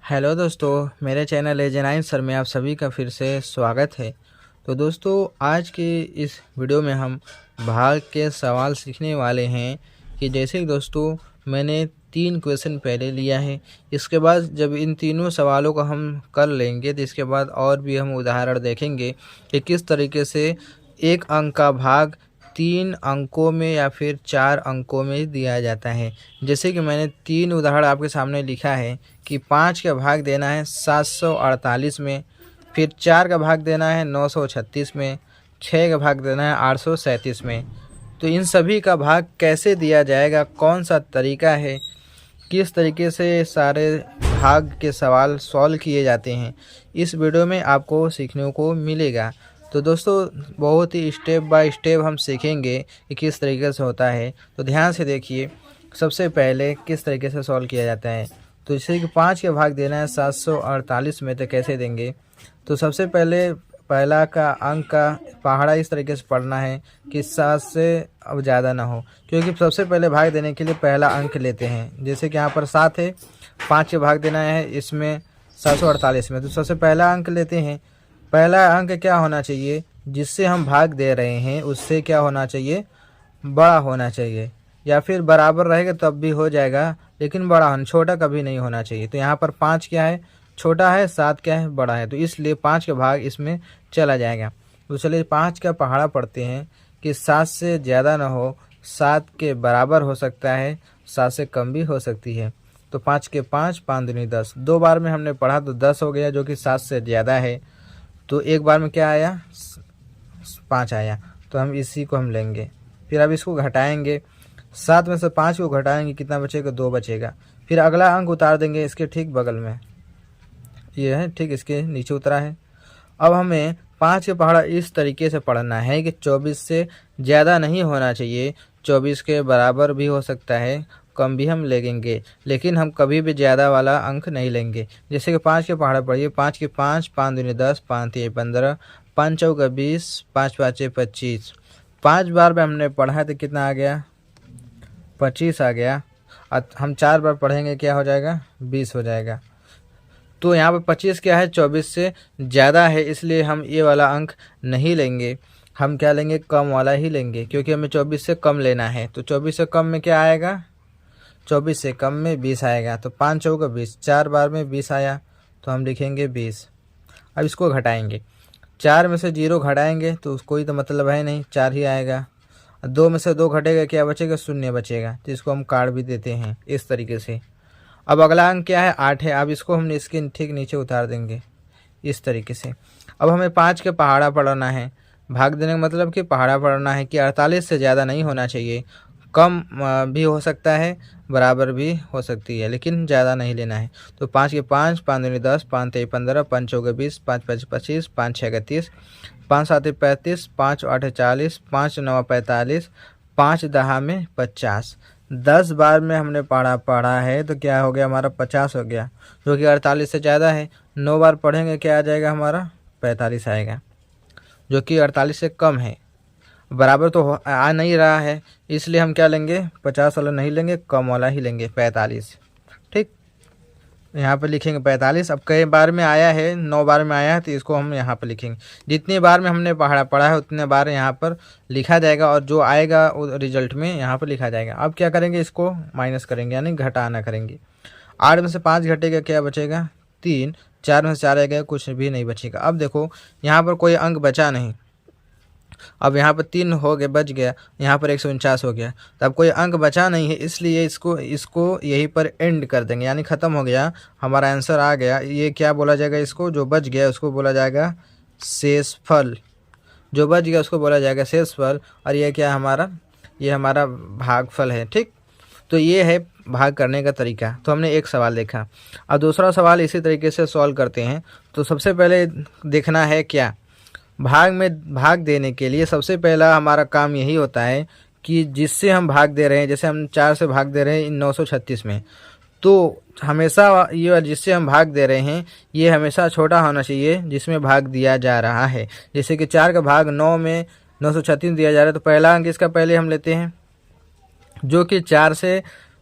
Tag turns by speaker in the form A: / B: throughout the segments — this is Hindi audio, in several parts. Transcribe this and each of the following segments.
A: हेलो दोस्तों, मेरे चैनल एजे9 सर में आप सभी का फिर से स्वागत है। तो दोस्तों, आज की इस वीडियो में हम भाग के सवाल सीखने वाले हैं कि जैसे कि दोस्तों मैंने 3 क्वेश्चन पहले लिया है। इसके बाद जब इन तीनों सवालों को हम कर लेंगे तो इसके बाद और भी हम उदाहरण देखेंगे कि किस तरीके से एक अंक का भाग 3 अंकों में या फिर 4 अंकों में दिया जाता है। जैसे कि मैंने 3 उदाहरण आपके सामने लिखा है कि 5 का भाग देना है 748 में, फिर 4 का भाग देना है 936 में, 6 का भाग देना है 837 में। तो इन सभी का भाग कैसे दिया जाएगा, कौन सा तरीका है, किस तरीके से सारे भाग के सवाल सॉल्व किए जाते हैं, इस वीडियो में आपको सीखने को मिलेगा। तो दोस्तों, बहुत ही स्टेप बाय स्टेप हम सीखेंगे कि किस तरीके से होता है। तो ध्यान से देखिए, सबसे पहले किस तरीके से सॉल्व किया जाता है। तो जैसे कि 5 के भाग देना है 748 में, तो कैसे देंगे। तो सबसे पहले पहला का अंक का पहाड़ा इस तरीके से पढ़ना है कि 7 से अब ज़्यादा ना हो, क्योंकि सबसे पहले भाग देने के लिए पहला अंक लेते हैं। जैसे कि यहाँ पर 7 है, 5 के भाग देना है इसमें 748 में, तो सबसे पहला अंक लेते हैं। पहला अंक क्या होना चाहिए, जिससे हम भाग दे रहे हैं उससे क्या होना चाहिए, बड़ा होना चाहिए, या फिर बराबर रहेगा तब भी हो जाएगा, लेकिन बड़ा होना, छोटा कभी नहीं होना चाहिए। तो यहाँ पर 5 क्या है, छोटा है, 7 क्या है, बड़ा है, तो इसलिए 5 का भाग इसमें चला जाएगा। तो चलिए 5 का पहाड़ा पढ़ते हैं कि 7 से ज़्यादा ना हो, 7 के बराबर हो सकता है, 7 से कम भी हो सकती है। तो 5 के 5, 5 दूनी 10, 2 बार में हमने पढ़ा तो 10 हो गया, जो कि 7 से ज़्यादा है। तो एक बार में क्या आया, 5 आया, तो हम इसी को हम लेंगे। फिर अब इसको घटाएंगे, 7 में से 5 को घटाएंगे, कितना बचेगा, 2 बचेगा। फिर अगला अंक उतार देंगे इसके ठीक बगल में, ये है ठीक इसके नीचे उतरा है। अब हमें 5 के पहाड़ा इस तरीके से पढ़ना है कि 24 से ज़्यादा नहीं होना चाहिए, 24 के बराबर भी हो सकता है, कम भी हम लेंगे, लेकिन हम कभी भी ज़्यादा वाला अंक नहीं लेंगे। जैसे कि 5 के पहाड़ा पढ़िए, 5 के 5, 5 दूनी 10, 5 तीन 15, 5 चौका 20, 5 पाँचे 25। 5 बार में हमने पढ़ा है तो कितना आ गया, 25 आ गया। हम 4 बार पढ़ेंगे, क्या हो जाएगा, 20 हो जाएगा। तो यहाँ पर 25 क्या है, 24 से ज़्यादा है, इसलिए हम ये वाला अंक नहीं लेंगे। हम क्या लेंगे, कम वाला ही लेंगे, क्योंकि हमें 24 से कम लेना है। तो 24 से कम में क्या आएगा, 24 से कम में 20 आएगा। तो 5 चौका 20, 4 बार में 20 आया, तो हम लिखेंगे 20। अब इसको घटाएंगे, 4 में से 0 घटाएंगे तो कोई तो मतलब है नहीं, 4 ही आएगा। 2 में से 2 घटेगा, क्या बचेगा, 0 बचेगा। तो इसको हम काट भी देते हैं इस तरीके से। अब अगला अंक क्या है, 8 है। अब इसको हम इसके ठीक नीचे उतार देंगे इस तरीके से। अब हमें 5 के पहाड़ा पढ़ना है, भाग देने का मतलब कि पहाड़ा पढ़ना है कि 48 से ज़्यादा नहीं होना चाहिए, कम भी हो सकता है, बराबर भी हो सकती है, लेकिन ज़्यादा नहीं लेना है। तो 5 के 5, 5 दूनी 10, 5 तेई 15, 5 चौके 20, 5 पाँच 25, 5 छः 30, 5 सात 35, 5 आठ 40, 5 नौ 45, 5 दहा में 50। 10 बार में हमने पढ़ा है तो क्या हो गया, हमारा 50 हो गया, जो कि 48 से ज़्यादा है। 9 बार पढ़ेंगे, क्या आ जाएगा, हमारा 45 आएगा, जो कि 48 से कम है। बराबर तो आ नहीं रहा है, इसलिए हम क्या लेंगे, 50 वाला नहीं लेंगे, कम वाला ही लेंगे, 45। ठीक, यहाँ पे लिखेंगे 45। अब कई बार में आया है, 9 बार में आया है, तो इसको हम यहाँ पर लिखेंगे। जितनी बार में हमने पढ़ा है उतने बार यहाँ पर लिखा जाएगा, और जो आएगा रिजल्ट में यहाँ पर लिखा जाएगा। अब क्या करेंगे, इसको माइनस करेंगे, यानी घटाना करेंगे। 8 में से 5 घटेगा, क्या बचेगा, 3। 4 में से 4 आएगा, कुछ भी नहीं बचेगा। अब देखो यहाँ पर कोई अंक बचा नहीं, अब यहाँ पर 3 हो गए, बच गया, यहाँ पर 149 हो गया, तो अब कोई अंक बचा नहीं है, इसलिए इसको यहीं पर एंड कर देंगे, यानी ख़त्म हो गया, हमारा आंसर आ गया। ये क्या बोला जाएगा, इसको जो बच गया उसको बोला जाएगा शेषफल, जो बच गया उसको बोला जाएगा शेषफल। और ये क्या हमारा, ये हमारा भागफल है। ठीक, तो ये है भाग करने का तरीका। तो हमने एक सवाल देखा, अब दूसरा सवाल इसी तरीके से सॉल्व करते हैं। तो सबसे पहले देखना है क्या, भाग में भाग देने के लिए सबसे पहला हमारा काम यही होता है कि जिससे हम भाग दे रहे हैं, जैसे हम 4 से भाग दे रहे हैं 936 में, तो हमेशा ये जिससे हम भाग दे रहे हैं ये हमेशा छोटा होना चाहिए जिसमें भाग दिया जा रहा है। जैसे कि 4 का भाग 9 में 936 दिया जा रहा है, तो पहला अंक इसका पहले हम लेते हैं, जो कि 4 से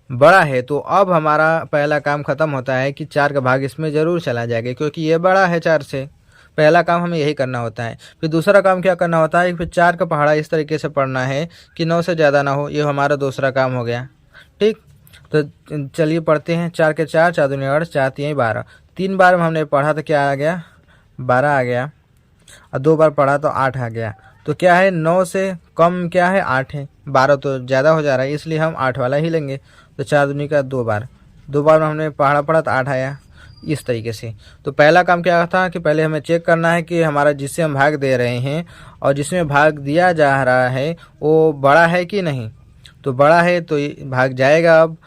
A: बड़ा है, तो अब हमारा पहला काम ख़त्म होता है कि 4 का भाग इसमें ज़रूर चला जाएगा, क्योंकि ये बड़ा है 4 से। पहला काम हमें यही करना होता है। फिर दूसरा काम क्या करना होता है, फिर 4 का पहाड़ा इस तरीके से पढ़ना है कि 9 से ज़्यादा ना हो। ये हमारा दूसरा काम हो गया। ठीक, तो चलिए पढ़ते हैं। 4 के 4, 4 दूनी 8, 4 तीन 12। 3 बार में हमने पढ़ा तो क्या आ गया, 12 आ गया, और 2 बार पढ़ा तो 8 आ गया। तो क्या है, 9 से कम क्या है, 8 है। 12 तो ज़्यादा हो जा रहा है, इसलिए हम 8 वाला ही लेंगे। तो 4 दूनी का 2 बार, 2 बार में हमने पढ़ा तो 8 आया, इस तरीके से। तो पहला काम क्या था कि पहले हमें चेक करना है कि हमारा जिससे हम भाग दे रहे हैं और जिसमें भाग दिया जा रहा है वो बड़ा है कि नहीं। तो बड़ा है तो ये भाग जाएगा अब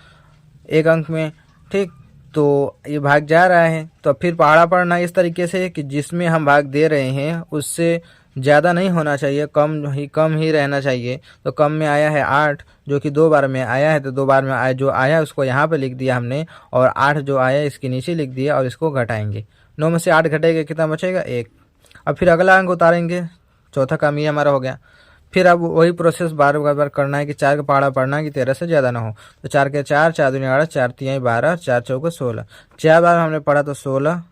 A: 1 अंक में। ठीक, तो ये भाग जा रहा है, तो फिर पहाड़ा पढ़ना इस तरीके से कि जिसमें हम भाग दे रहे हैं उससे ज़्यादा नहीं होना चाहिए, कम ही रहना चाहिए। तो कम में आया है 8, जो कि 2 बार में आया है। तो 2 बार में आया, जो आया उसको यहाँ पे लिख दिया हमने, और 8 जो आया इसके नीचे लिख दिया, और इसको घटाएंगे। 9 में से 8 घटेगा, कितना बचेगा, 1। अब फिर अगला अंक उतारेंगे। चौथा काम ये हमारा हो गया। फिर अब वही प्रोसेस बार बार करना है कि 4 का पहाड़ा पढ़ना है कि 13 से ज़्यादा ना हो। तो 4 के 4, 4 दूनी 8, 4 तीन 12, 4 चौके 16। 4 बार हमने पढ़ा तो 16।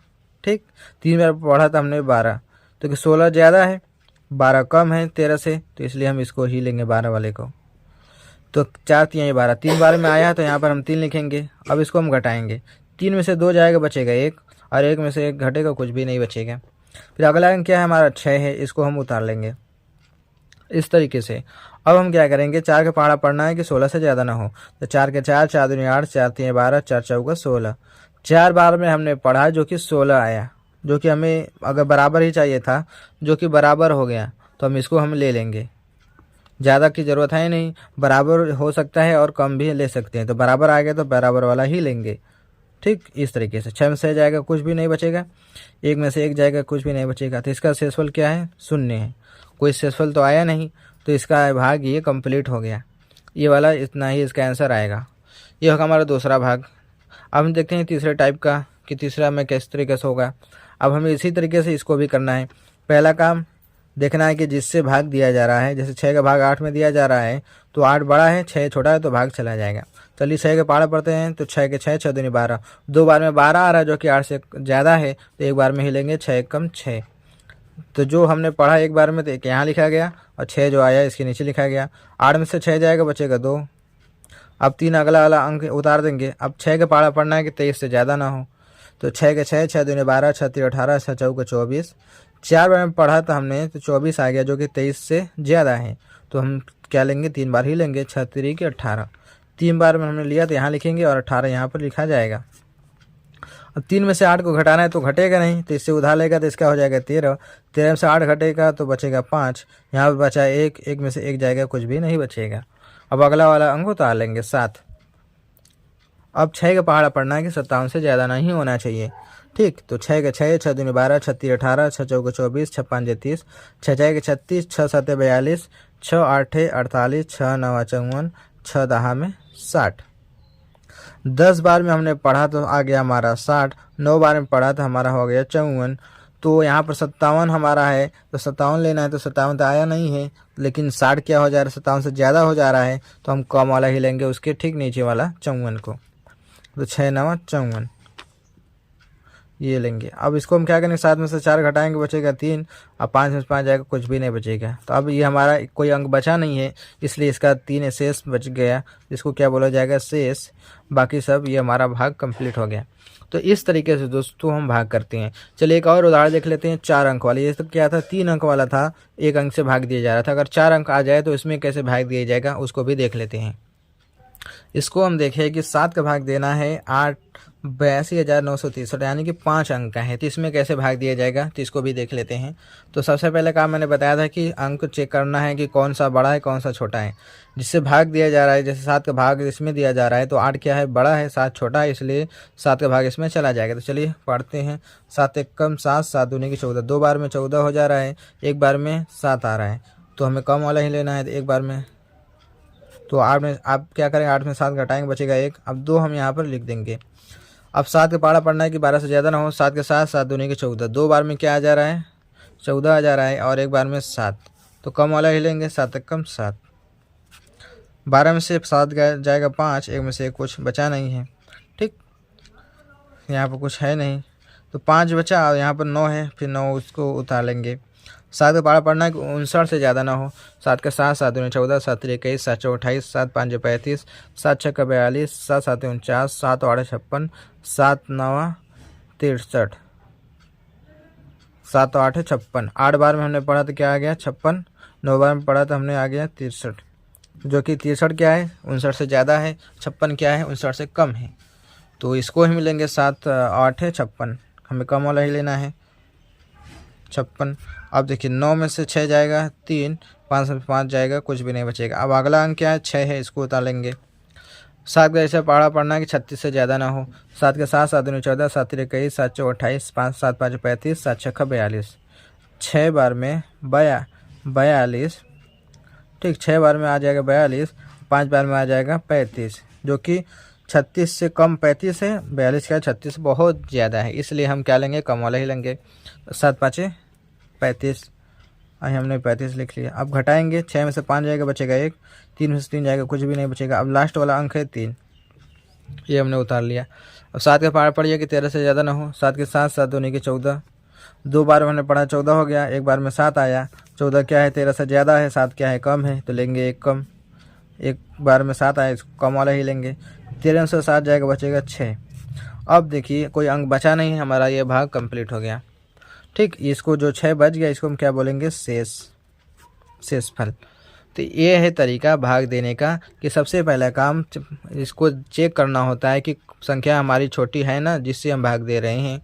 A: ठीक, 3 बार पढ़ा तो हमने 12, तो कि 16 ज़्यादा है, 12 कम है 13 से, तो इसलिए हम इसको ही लेंगे 12 वाले को। तो 4 तीन 12, 3 बार में आया तो यहाँ पर हम 3 लिखेंगे। अब इसको हम घटाएंगे। 3 में से 2 जाएगा, बचेगा 1, और 1 में से 1 घटेगा, कुछ भी नहीं बचेगा। फिर अगला अंक क्या है हमारा, 6 है, इसको हम उतार लेंगे इस तरीके से। अब हम क्या करेंगे, 4 का पहाड़ा पढ़ना है कि 16 से ज़्यादा ना हो। तो 4 के 4, 4 दूनी 8, 4 तीन 12, 4 चौका 16। 4 बार में हमने पढ़ा जो कि 16 आया, जो कि हमें अगर बराबर ही चाहिए था, जो कि बराबर हो गया, तो हम ले लेंगे। ज़्यादा की ज़रूरत है नहीं, बराबर हो सकता है और कम भी ले सकते हैं। तो बराबर आ गया तो बराबर वाला ही लेंगे। ठीक, इस तरीके से 6 में से जाएगा, कुछ भी नहीं बचेगा। 1 में से 1 जाएगा, कुछ भी नहीं बचेगा। तो इसका शेषफल क्या है, 0 है, कोई शेषफल तो आया नहीं। तो इसका भाग ये कंप्लीट हो गया, ये वाला इतना ही इसका आंसर आएगा। ये होगा हमारा दूसरा भाग। अब हम देखते हैं तीसरे टाइप का कि तीसरा में किस तरीके से होगा। अब हमें इसी तरीके से इसको भी करना है। पहला काम देखना है कि जिससे भाग दिया जा रहा है, जैसे 6 का भाग 8 में दिया जा रहा है, तो 8 बड़ा है, 6 छोटा है, तो भाग चला जाएगा। चलिए 6 के पहाड़ा पढ़ते हैं। तो 6 के 6, 6 दूनी 12, 2 बार में 12 आ रहा है, जो कि 8 से ज़्यादा है, तो 1 बार में ही लेंगे। 6 कम 6, तो जो हमने पढ़ा 1 बार में तो 1 यहाँ लिखा गया, और 6 जो आया इसके नीचे लिखा गया। 8 में से 6 जाएगा, बचेगा 2। अब 3 अगला वाला अंक उतार देंगे। अब 6 का पहाड़ा पढ़ना है कि 23 से ज़्यादा ना हो। तो 6 के 6, 6 दूनी 12, 6 तीन 18, 6 चौके 24। 4 बार में पढ़ा था हमने तो 24 आ गया, जो कि 23 से ज़्यादा है। तो हम क्या लेंगे, 3 बार ही लेंगे। 6 तीन के 18, 3 बार में हमने लिया तो यहाँ लिखेंगे, और 18 यहाँ पर लिखा जाएगा। अब 3 में से 8 को घटाना है तो घटेगा नहीं, तो इससे उधार लेगा तो इसका हो जाएगा 13। 13 में से 8 घटेगा तो बचेगा 5, यहाँ पर बचा 1, 1 में से 1 जाएगा, कुछ भी नहीं बचेगा। अब अगला वाला अंक उतार लेंगे 7। अब 6 का पहाड़ा पढ़ना है कि 57 से ज़्यादा नहीं होना चाहिए। ठीक, तो 6 के 6, 6 दूनी 12, 6 तीन 18, 6 चौके 24, 6 पाँच 30, 6 6 के 36, 6 7 42, 6 8 48, 6 9 54, 6 10 में 60। 10 बार में हमने पढ़ा तो आ गया हमारा 60। 9 बार में पढ़ा तो हमारा हो गया 54। तो यहाँ पर 57 हमारा है, तो 57 लेना है। तो 57 तो आया नहीं है, लेकिन 60 क्या हो जा रहा है, 57 से ज़्यादा हो जा रहा है, तो हम कम वाला ही लेंगे, उसके ठीक नीचे वाला 54 को। तो 6 9 54 ये लेंगे। अब इसको हम क्या करेंगे, 7 में से 4 घटाएंगे, बचेगा 3। अब 5 में से 5 जाएगा, कुछ भी नहीं बचेगा। तो अब ये हमारा कोई अंक बचा नहीं है, इसलिए इसका 3 शेष बच गया, इसको क्या बोला जाएगा, शेष। बाकी सब ये हमारा भाग कंप्लीट हो गया। तो इस तरीके से दोस्तों हम भाग करते हैं। चलिए एक और उदाहरण देख लेते हैं। 4 अंक वाली, ये तो क्या था, 3 अंक वाला था, 1 अंक से भाग दिया जा रहा था। अगर 4 अंक आ जाए तो इसमें कैसे भाग दिया जाएगा, उसको भी देख लेते हैं। इसको हम देखें कि 7 का भाग देना है 82,963, यानी कि 5 अंक का है। तो इसमें कैसे भाग दिया जाएगा, तो इसको भी देख लेते हैं। तो सबसे पहले काम मैंने बताया था कि अंक चेक करना है कि कौन सा बड़ा है कौन सा छोटा है, जिससे भाग दिया जा रहा है। जैसे 7 का भाग इसमें दिया जा रहा है, तो 8 क्या है, बड़ा है, 7 छोटा है, इसलिए 7 का भाग इसमें चला जाएगा। तो चलिए पढ़ते हैं। 7 एक कम 7, 7 दूनी की 14, 2 बार में 14 हो जा रहा है, 1 बार में 7 आ रहा है, तो हमें कम वाला ही लेना है। तो 1 बार में, तो 8 में आप क्या करेंगे, 8 में 7 घटाएंगे, बचेगा 1। अब 2 हम यहाँ पर लिख देंगे। अब 7 का पहाड़ा पढ़ना है कि 12 से ज़्यादा ना हो। 7 के 7, 7 दूनी के 14, 2 बार में क्या आ जा रहा है, 14 आ जा रहा है, और 1 बार में 7, तो कम वाला ही लेंगे। 7 एक कम 7। 12 में से 7 जाएगा 5, एक में से कुछ बचा नहीं है। ठीक, यहाँ पर कुछ है नहीं तो 5 बचा और यहाँ पर 9 है, फिर 9 उसको उतार लेंगे। 7 का पहाड़ा पढ़ना है कि 59 से ज़्यादा ना हो। 7 का 7, 7 दूनी 14, 7 3 21, 7 4 28, 7 5 35, 7 6 42, 7 7 49, 7 8 56, 7 9 63, 7 8 56। 8 बार में हमने पढ़ा तो क्या आ गया 56, 9 बार में पढ़ा तो हमने आ गया 63, जो कि 63 क्या है 59 से ज़्यादा है, 56 क्या है 59 से कम है। तो इसको ही मिलेंगे 7 8 56, हमें कम वाला ही लेना है 56। अब देखिए 9 में से 6 जाएगा 3, 5 में 5 जाएगा, कुछ भी नहीं बचेगा। अब अगला अंक क्या है 6 है, इसको उतार लेंगे। 7 का ऐसा पहाड़ा पढ़ना है कि 36 से ज़्यादा ना हो। 7 का 7, 7 दूनी 14, 7 3 21, 7 4 28, 5 7 5 35, 7 6 42, 6 बार में 42। ठीक, 6 बार में आ जाएगा 42, 5 बार में आ जाएगा 35, जो कि 36 से कम 35 है। 42 का 36 बहुत ज़्यादा है, इसलिए हम क्या लेंगे कम वाला ही लेंगे। 7 5 35, अभी हमने 35 लिख लिया। अब घटाएंगे, 6 में से 5 जाएगा बचेगा 1, 3 में से 3 जाएगा कुछ भी नहीं बचेगा। अब लास्ट वाला अंक है 3, ये हमने उतार लिया। अब 7 का पहाड़ पढ़िए कि 13 से ज़्यादा ना हो। 7 के 7, 7 दूनी के 14, 2 बार में हमने पढ़ा 14 हो गया, 1 बार में 7 आया। 14 क्या है 13 से ज़्यादा है, 7 क्या है कम है, तो लेंगे 1 कम। 1 बार में 7 आया, इसको कम वाला ही लेंगे। 13 से 7 जाएगा बचेगा 6। अब देखिए कोई अंक बचा नहीं है, हमारा ये भाग कंप्लीट हो गया। ठीक, इसको जो 6 बच गया इसको हम क्या बोलेंगे शेषफल। तो ये है तरीका भाग देने का कि सबसे पहला काम इसको चेक करना होता है कि संख्या हमारी छोटी है ना, जिससे हम भाग दे रहे हैं,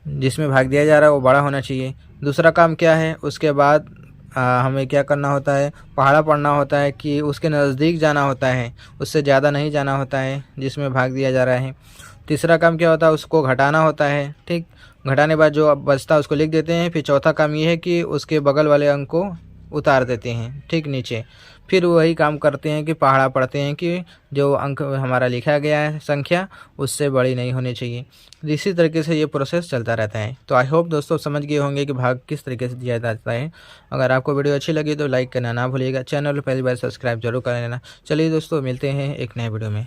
A: जिसमें भाग दिया जा रहा है वो बड़ा होना चाहिए। दूसरा काम क्या है, उसके बाद हमें क्या करना होता है, पहाड़ा पढ़ना होता है कि उसके नज़दीक जाना होता है, उससे ज़्यादा नहीं जाना होता है जिसमें भाग दिया जा रहा है। तीसरा काम क्या होता है, उसको घटाना होता है। ठीक, घटाने बाद जो बचता है उसको लिख देते हैं। फिर चौथा काम ये है कि उसके बगल वाले अंक को उतार देते हैं ठीक नीचे। फिर वही काम करते हैं कि पहाड़ा पढ़ते हैं कि जो अंक हमारा लिखा गया है संख्या उससे बड़ी नहीं होनी चाहिए। इसी तरीके से ये प्रोसेस चलता रहता है। तो आई होप दोस्तों समझ गए होंगे कि भाग किस तरीके से दिया जाता है। अगर आपको वीडियो अच्छी लगी तो लाइक करना ना भूलिएगा, चैनल पहली बार सब्सक्राइब जरूर कर लेना। चलिए दोस्तों मिलते हैं एक नए वीडियो में।